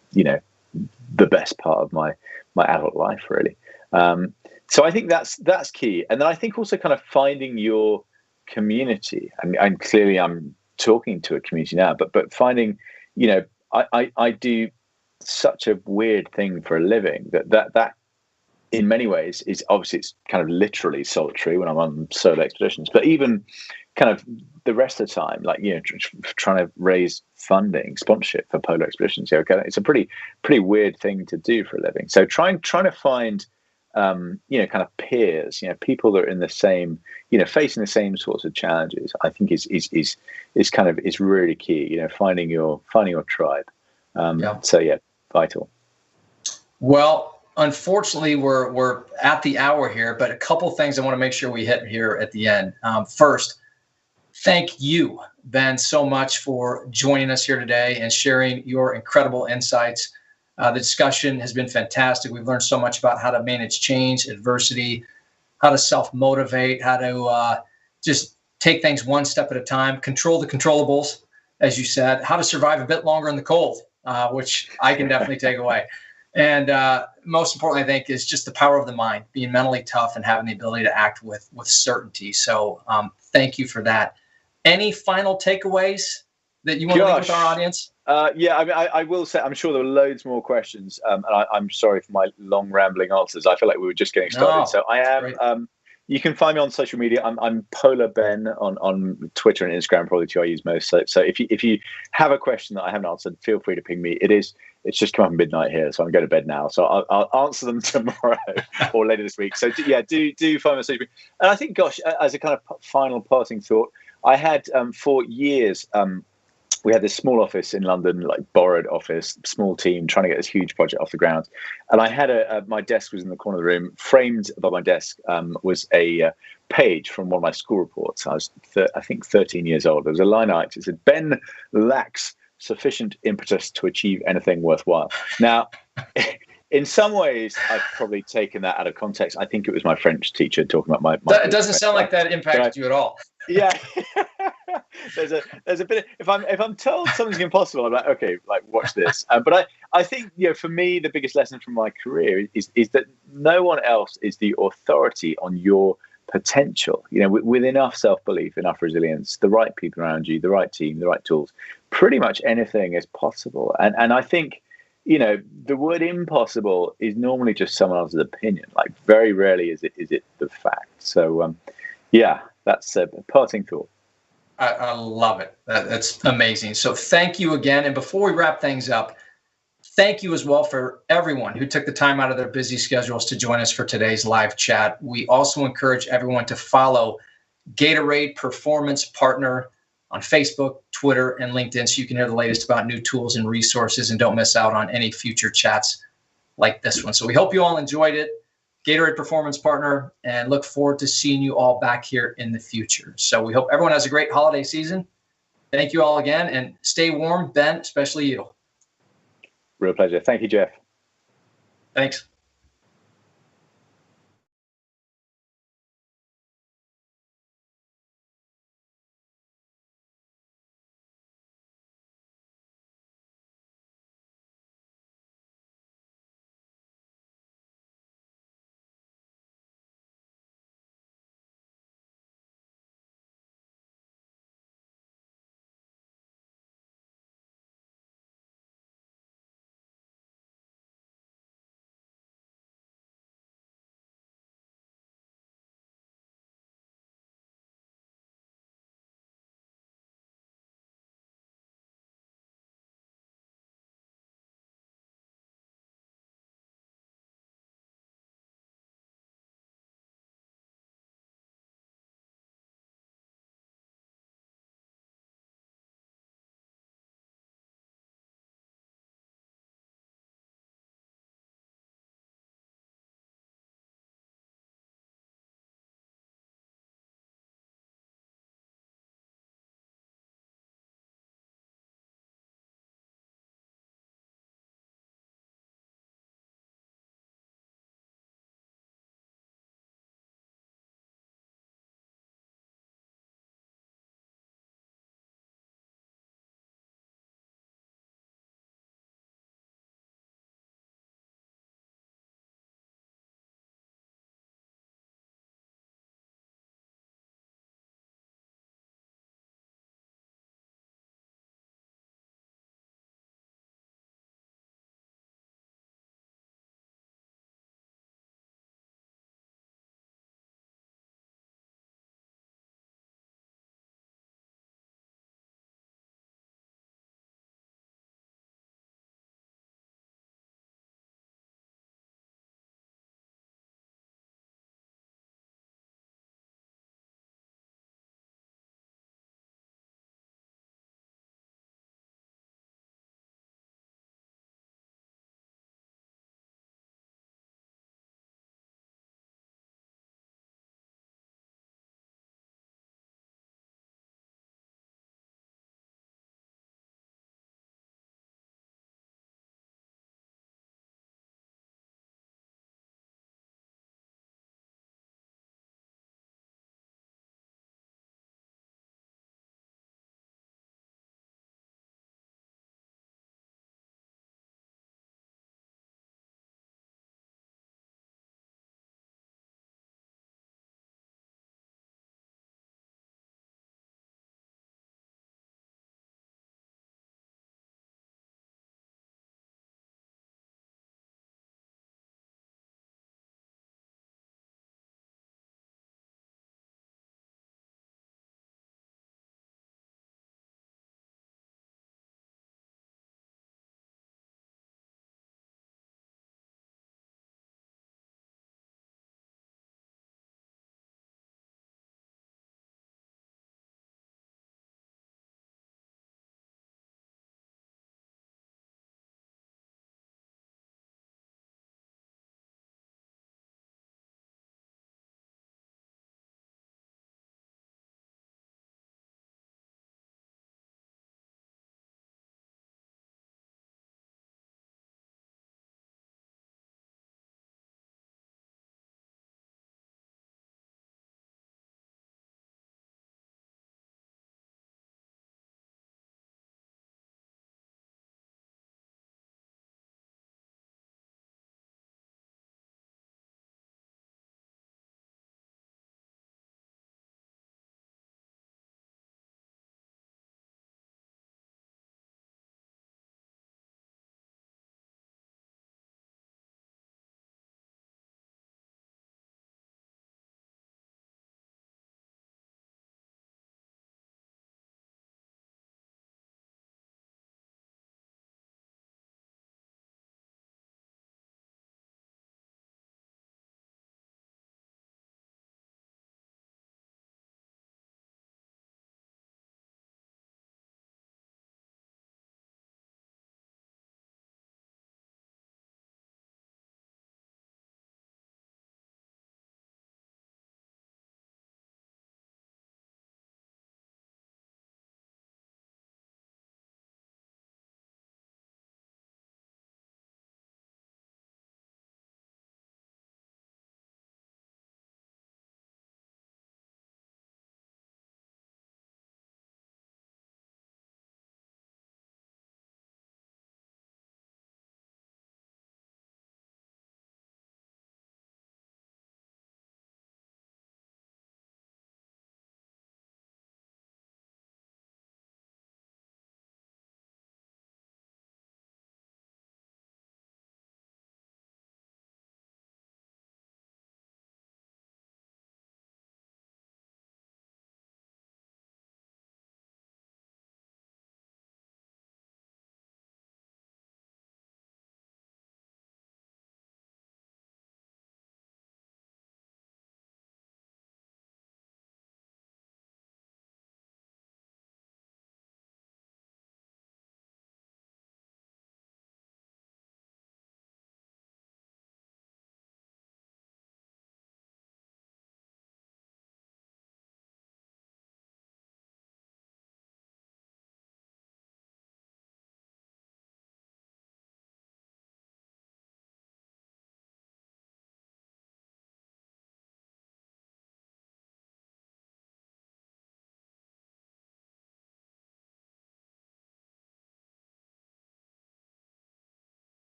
S2: the best part of my adult life, really. So I think that's key. And then I think also kind of finding your community. And clearly I'm talking to a community now, but finding, I do such a weird thing for a living that in many ways is obviously, it's kind of literally solitary when I'm on solo expeditions, but even kind of the rest of the time, like, trying to raise funding, sponsorship for polar expeditions. It's a pretty weird thing to do for a living. So trying to find, kind of peers, people that are in the same, facing the same sorts of challenges, I think is really key. Finding your tribe. So yeah, vital.
S1: Well, unfortunately, we're at the hour here, but a couple things I want to make sure we hit here at the end. First, thank you, Ben, so much for joining us here today and sharing your incredible insights. The discussion has been fantastic. We've learned so much about how to manage change, adversity, how to self-motivate, how to just take things one step at a time, control the controllables, as you said, how to survive a bit longer in the cold, which I can definitely take away. And most importantly, I think, is just the power of the mind, being mentally tough and having the ability to act with certainty. So thank you for that. Any final takeaways that you want to leave with our audience?
S2: Yeah, I mean, I will say, I'm sure there were loads more questions, and I'm sorry for my long rambling answers. I feel like we were just getting started.
S1: No,
S2: so I am. You can find me on social media. I'm Polar Ben on Twitter and Instagram, probably two I use most. So if you have a question that I haven't answered, feel free to ping me. It's just come up midnight here, so I'm going to bed now. So I'll answer them tomorrow or later this week. So yeah, do find me on social media. And I think, gosh, as a kind of final parting thought, I had for years. We had this small office in London, like borrowed office, small team, trying to get this huge project off the ground. And I had my desk was in the corner of the room. Framed above my desk was a page from one of my school reports. I was, I think, 13 years old. There was a line out. It said, "Ben lacks sufficient impetus to achieve anything worthwhile." Now, in some ways, I've probably taken that out of context. I think it was my French teacher talking about my
S1: it doesn't sound like that impacted you at all.
S2: Yeah. There's a bit of, if I'm told something's impossible, I'm like, okay, like watch this. But I think, for me, the biggest lesson from my career is that no one else is the authority on your potential. With enough self-belief, enough resilience, the right people around you, the right team, the right tools, pretty much anything is possible. And I think, the word impossible is normally just someone else's opinion. Like, very rarely is it the fact. So yeah, that's a parting thought.
S1: I love it. That's amazing. So thank you again. And before we wrap things up, thank you as well for everyone who took the time out of their busy schedules to join us for today's live chat. We also encourage everyone to follow Gatorade Performance Partner on Facebook, Twitter, and LinkedIn so you can hear the latest about new tools and resources and don't miss out on any future chats like this one. So we hope you all enjoyed it. Gatorade Performance Partner, and look forward to seeing you all back here in the future. So we hope everyone has a great holiday season. Thank you all again, and stay warm, Ben, especially you.
S2: Real pleasure. Thank you, Jeff.
S1: Thanks.